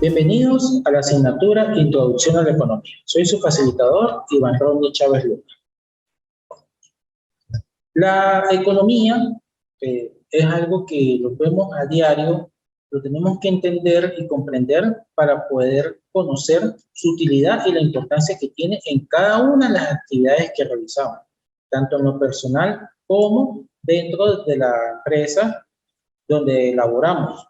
Bienvenidos a la asignatura Introducción a la Economía. Soy su facilitador, Iván Rodney Chávez Luna. La economía es algo que lo vemos a diario, lo tenemos que entender y comprender para poder conocer su utilidad y la importancia que tiene en cada una de las actividades que realizamos, tanto en lo personal como dentro de la empresa donde laboramos,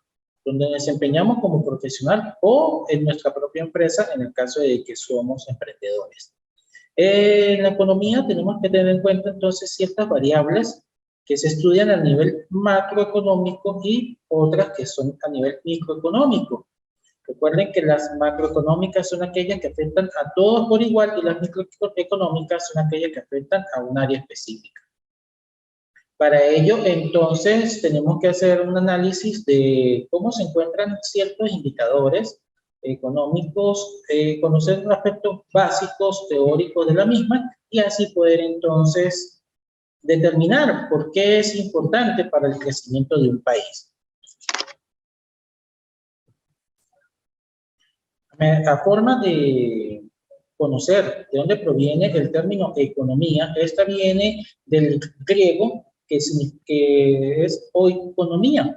donde nos desempeñamos como profesional o en nuestra propia empresa en el caso de que somos emprendedores. En la economía tenemos que tener en cuenta entonces ciertas variables que se estudian a nivel macroeconómico y otras que son a nivel microeconómico. Recuerden que las macroeconómicas son aquellas que afectan a todos por igual y las microeconómicas son aquellas que afectan a un área específica. Para ello, entonces, tenemos que hacer un análisis de cómo se encuentran ciertos indicadores económicos, conocer los aspectos básicos, teóricos de la misma, y así poder entonces determinar por qué es importante para el crecimiento de un país. A forma de conocer de dónde proviene el término economía, esta viene del griego, que es oikonomía.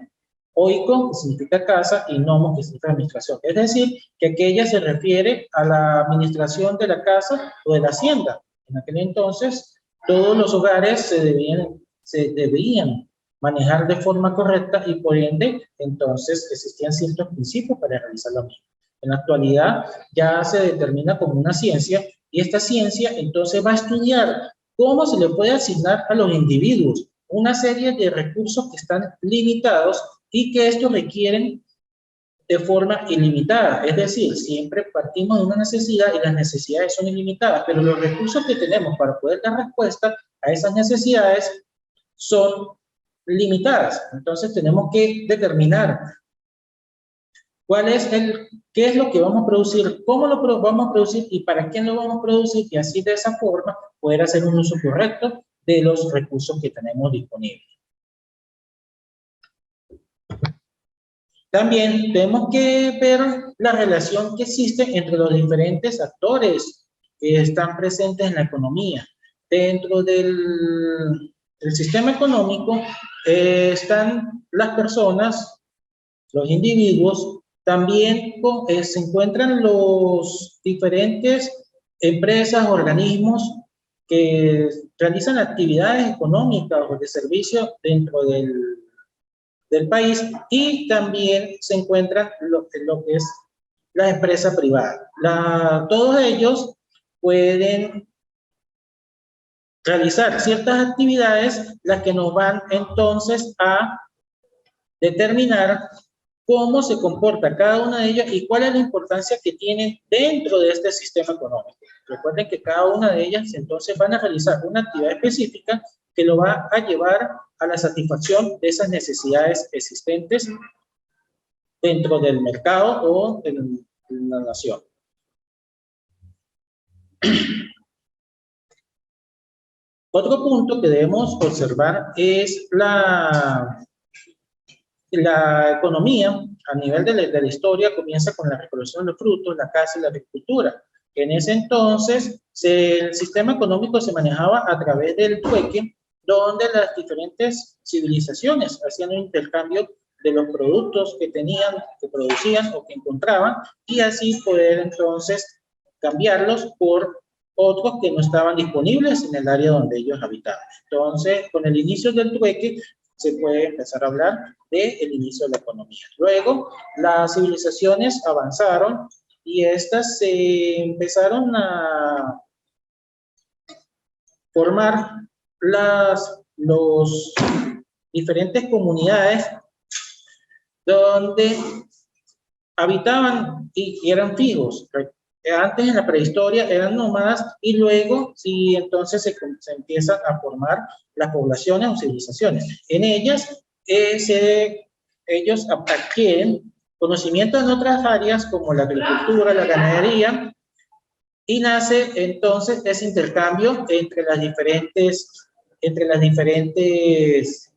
Oiko, que significa casa, y nomos, que significa administración. Es decir, que aquella se refiere a la administración de la casa o de la hacienda. En aquel entonces, todos los hogares se debían manejar de forma correcta y por ende, entonces, existían ciertos principios para realizar lo mismo. En la actualidad ya se determina como una ciencia y esta ciencia entonces va a estudiar cómo se le puede asignar a los individuos una serie de recursos que están limitados y que estos requieren de forma ilimitada. Es decir, siempre partimos de una necesidad y las necesidades son ilimitadas, pero los recursos que tenemos para poder dar respuesta a esas necesidades son limitadas. Entonces tenemos que determinar qué es lo que vamos a producir, cómo lo vamos a producir y para quién lo vamos a producir, y así de esa forma poder hacer un uso correcto de los recursos que tenemos disponibles. También tenemos que ver la relación que existe entre los diferentes actores que están presentes en la economía. Dentro del sistema económico están las personas, los individuos. También se encuentran los diferentes empresas, organismos que realizan actividades económicas o de servicio dentro del país, y también se encuentran lo que es la empresa privada. Todos ellos pueden realizar ciertas actividades, las que nos van entonces a determinar cómo se comporta cada una de ellas y cuál es la importancia que tienen dentro de este sistema económico. Recuerden que cada una de ellas entonces van a realizar una actividad específica que lo va a llevar a la satisfacción de esas necesidades existentes dentro del mercado o en la nación. Otro punto que debemos observar es la economía a nivel de la historia comienza con la recolección de los frutos, la caza y la agricultura. En ese entonces, el sistema económico se manejaba a través del trueque, donde las diferentes civilizaciones hacían un intercambio de los productos que tenían, que producían o que encontraban, y así poder entonces cambiarlos por otros que no estaban disponibles en el área donde ellos habitaban. Entonces, con el inicio del trueque, se puede empezar a hablar del inicio de la economía. Luego, las civilizaciones avanzaron y estas se empezaron a formar las diferentes comunidades donde habitaban y eran fijos. Antes, en la prehistoria, eran nómadas, y luego sí, entonces se empiezan a formar las poblaciones o civilizaciones. En ellas ellos adquieren conocimiento en otras áreas como la agricultura, la ganadería, y nace entonces ese intercambio entre las diferentes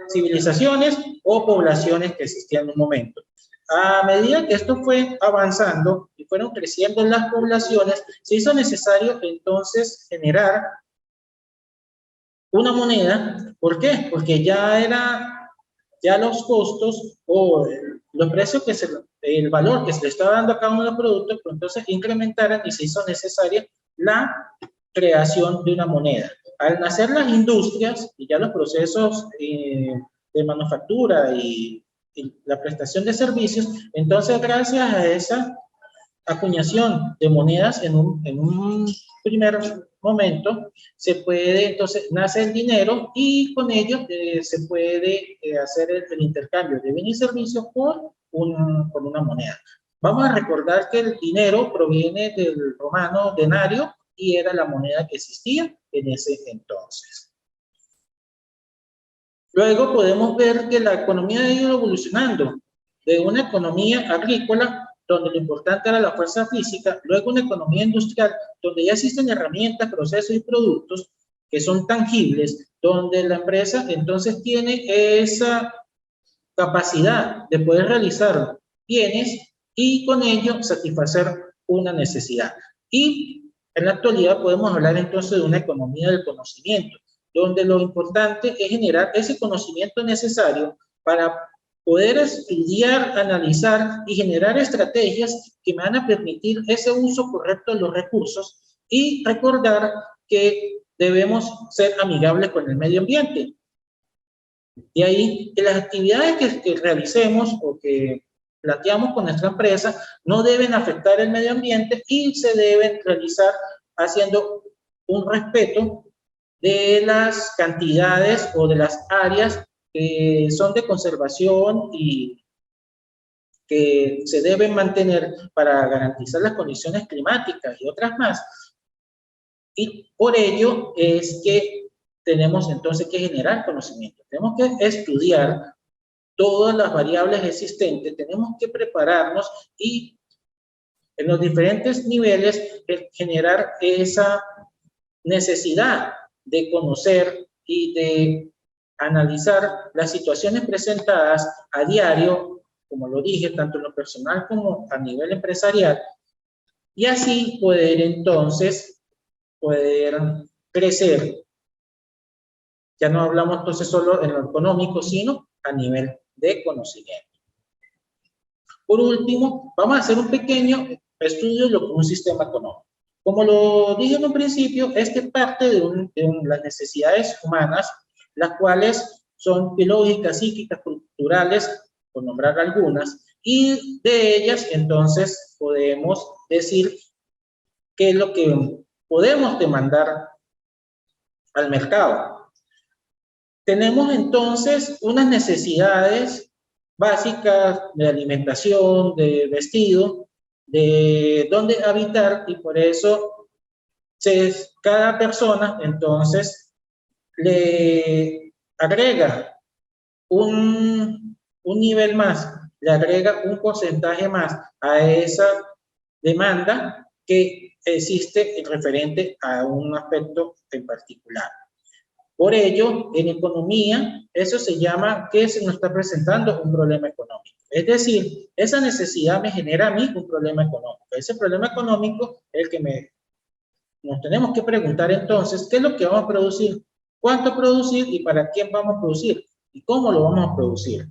civilizaciones o poblaciones que existían en un momento. a medida que esto fue avanzando y fueron creciendo las poblaciones, se hizo necesario entonces generar una moneda. ¿Por qué? Porque ya los costos o los precios el valor que se le estaba dando a cada uno de los productos, pues entonces incrementaran y se hizo necesaria la creación de una moneda. Al nacer las industrias y ya los procesos de manufactura y la prestación de servicios, entonces gracias a esa acuñación de monedas en un primer momento, se puede, entonces nace el dinero y con ello se puede hacer el intercambio de bienes y servicios por una moneda. Vamos a recordar que el dinero proviene del romano denario y era la moneda que existía en ese entonces. Luego podemos ver que la economía ha ido evolucionando de una economía agrícola donde lo importante era la fuerza física, luego una economía industrial, donde ya existen herramientas, procesos y productos que son tangibles, donde la empresa entonces tiene esa capacidad de poder realizar bienes y con ello satisfacer una necesidad. Y en la actualidad podemos hablar entonces de una economía del conocimiento, donde lo importante es generar ese conocimiento necesario para poder estudiar, analizar y generar estrategias que me van a permitir ese uso correcto de los recursos y recordar que debemos ser amigables con el medio ambiente. De ahí que las actividades que realicemos o que planteamos con nuestra empresa no deben afectar el medio ambiente y se deben realizar haciendo un respeto de las cantidades o de las áreas que son de conservación y que se deben mantener para garantizar las condiciones climáticas y otras más. Y por ello es que tenemos entonces que generar conocimiento. Tenemos que estudiar todas las variables existentes, tenemos que prepararnos y en los diferentes niveles generar esa necesidad de conocer y de analizar las situaciones presentadas a diario, como lo dije, tanto en lo personal como a nivel empresarial, y así poder entonces crecer. Ya no hablamos entonces solo en lo económico, sino a nivel de conocimiento. Por último, vamos a hacer un pequeño estudio de lo que es un sistema económico. Como lo dije en un principio, este parte de las necesidades humanas, las cuales son biológicas, psíquicas, culturales, por nombrar algunas, y de ellas entonces podemos decir qué es lo que podemos demandar al mercado. Tenemos entonces unas necesidades básicas de alimentación, de vestido, de dónde habitar, y por eso cada persona entonces le agrega un nivel más, le agrega un porcentaje más a esa demanda que existe referente a un aspecto en particular. Por ello, en economía, eso se llama que se nos está presentando un problema económico. Es decir, esa necesidad me genera a mí un problema económico. Ese problema económico es el que nos tenemos que preguntar entonces, ¿qué es lo que vamos a producir? ¿Cuánto producir y para quién vamos a producir? ¿Y cómo lo vamos a producir?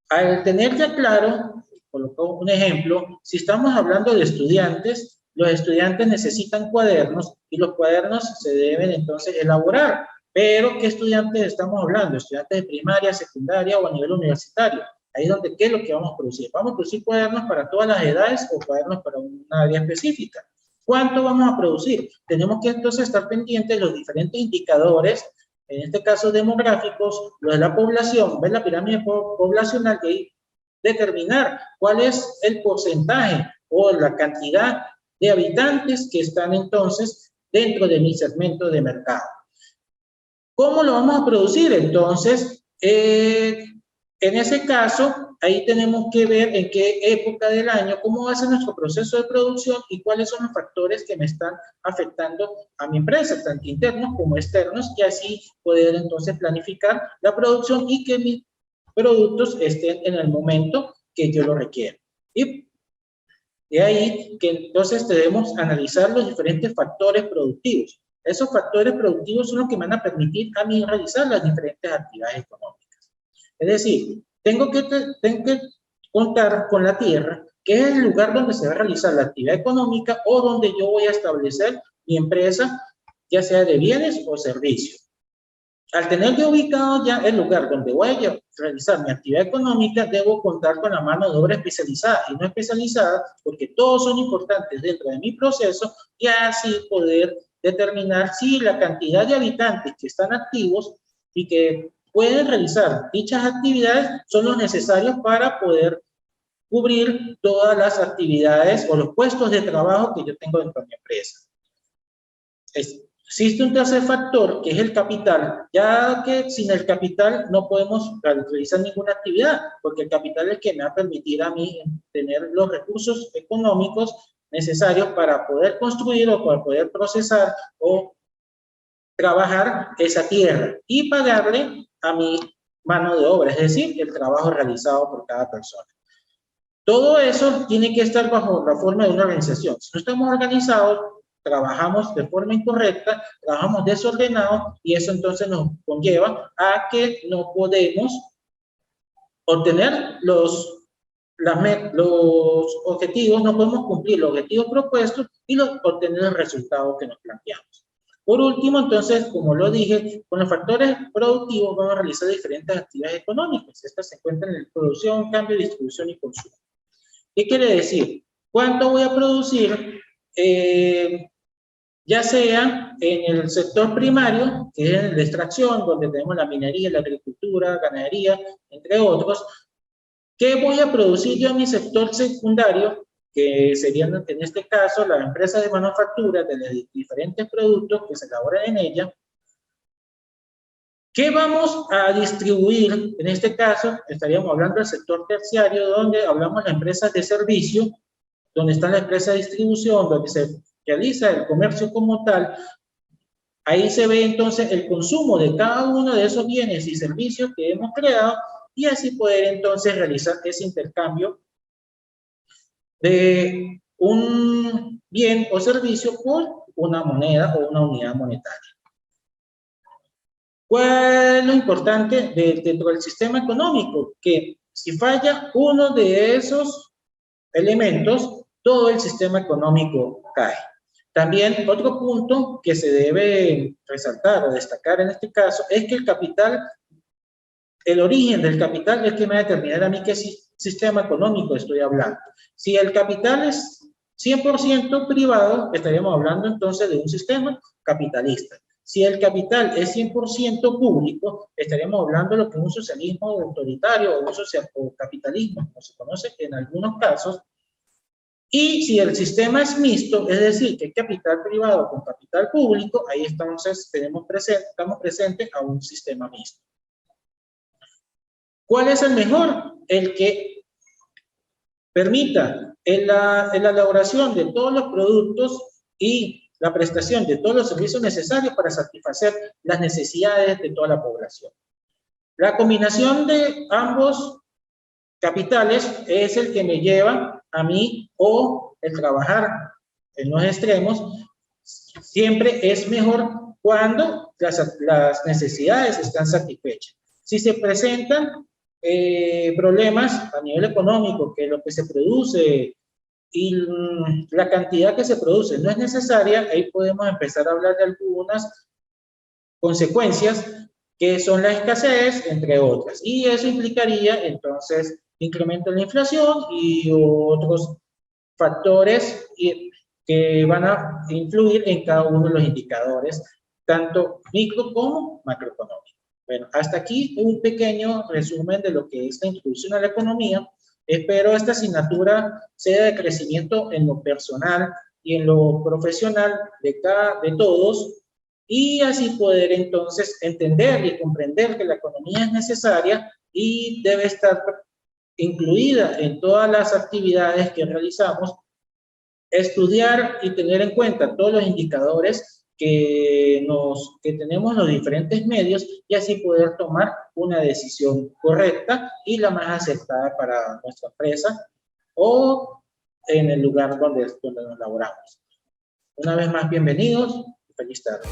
Al tener ya claro, coloco un ejemplo, si estamos hablando de estudiantes, los estudiantes necesitan cuadernos y los cuadernos se deben entonces elaborar. Pero, ¿qué estudiantes estamos hablando? ¿Estudiantes de primaria, secundaria o a nivel universitario? Ahí es donde, ¿qué es lo que vamos a producir? ¿Vamos a producir cuadernos para todas las edades o cuadernos para una área específica? ¿Cuánto vamos a producir? Tenemos que entonces estar pendientes de los diferentes indicadores, en este caso demográficos, lo de la población, ver la pirámide poblacional y determinar cuál es el porcentaje o la cantidad de habitantes que están entonces dentro de mi segmento de mercado. ¿Cómo lo vamos a producir? Entonces, en ese caso, ahí tenemos que ver en qué época del año, cómo va a ser nuestro proceso de producción y cuáles son los factores que me están afectando a mi empresa, tanto internos como externos, y así poder entonces planificar la producción y que mis productos estén en el momento que yo lo requiero. Y de ahí que entonces debemos analizar los diferentes factores productivos. Esos factores productivos son los que me van a permitir a mí realizar las diferentes actividades económicas. Es decir, tengo que contar con la tierra, que es el lugar donde se va a realizar la actividad económica o donde yo voy a establecer mi empresa, ya sea de bienes o servicios. Al tener ya ubicado ya el lugar donde voy a realizar mi actividad económica, debo contar con la mano de obra especializada y no especializada, porque todos son importantes dentro de mi proceso, y así poder determinar si la cantidad de habitantes que están activos y que pueden realizar dichas actividades son los necesarios para poder cubrir todas las actividades o los puestos de trabajo que yo tengo dentro de mi empresa. Existe un tercer factor, que es el capital, ya que sin el capital no podemos realizar ninguna actividad, porque el capital es el que me va a permitir a mí tener los recursos económicos necesarios para poder construir o para poder procesar o trabajar esa tierra y pagarle a mi mano de obra, es decir, el trabajo realizado por cada persona. Todo eso tiene que estar bajo la forma de una organización. Si no estamos organizados, trabajamos de forma incorrecta, trabajamos desordenados, y eso entonces nos conlleva a que no podemos obtener los objetivos, no podemos cumplir los objetivos propuestos y obtener el resultado que nos planteamos. Por último, entonces, como lo dije, con los factores productivos vamos a realizar diferentes actividades económicas. Estas se encuentran en producción, cambio, distribución y consumo. ¿Qué quiere decir? ¿Cuánto voy a producir? Ya sea en el sector primario, que es en la extracción, donde tenemos la minería, la agricultura, ganadería, entre otros. ¿Qué voy a producir yo en mi sector secundario? Que serían, en este caso, las empresas de manufactura de los diferentes productos que se elaboran en ella. ¿Qué vamos a distribuir? En este caso, estaríamos hablando del sector terciario, donde hablamos de empresas de servicio, donde están las empresas de distribución, donde se realiza el comercio como tal. Ahí se ve entonces el consumo de cada uno de esos bienes y servicios que hemos creado, y así poder entonces realizar ese intercambio de un bien o servicio por una moneda o una unidad monetaria. ¿Cuál es lo importante dentro del sistema económico? Que si falla uno de esos elementos, todo el sistema económico cae. También otro punto que se debe resaltar o destacar en este caso es que el capital, el origen del capital es que me va a determinar a mí qué sistema económico estoy hablando. Si el capital es 100% privado, estaríamos hablando entonces de un sistema capitalista. Si el capital es 100% público, estaríamos hablando de lo que es un socialismo autoritario o capitalismo, como se conoce en algunos casos. Y si el sistema es mixto, es decir, que hay capital privado con capital público, ahí entonces estamos presentes a un sistema mixto. ¿Cuál es el mejor? El que permita en la elaboración de todos los productos y la prestación de todos los servicios necesarios para satisfacer las necesidades de toda la población. La combinación de ambos capitales es el que me lleva a mí, o el trabajar en los extremos siempre es mejor cuando las necesidades están satisfechas. Si se presentan problemas a nivel económico, que lo que se produce y la cantidad que se produce no es necesaria, ahí podemos empezar a hablar de algunas consecuencias que son la escasez, entre otras. Y eso implicaría entonces incremento en la inflación y otros factores que van a influir en cada uno de los indicadores, tanto micro como macroeconómicos. Bueno, hasta aquí un pequeño resumen de lo que es la introducción a la economía. Espero esta asignatura sea de crecimiento en lo personal y en lo profesional de todos, y así poder entonces entender y comprender que la economía es necesaria y debe estar incluida en todas las actividades que realizamos, estudiar y tener en cuenta todos los indicadores que tenemos los diferentes medios y así poder tomar una decisión correcta y la más aceptada para nuestra empresa o en el lugar donde nos laboramos. Una vez más, bienvenidos y feliz tarde.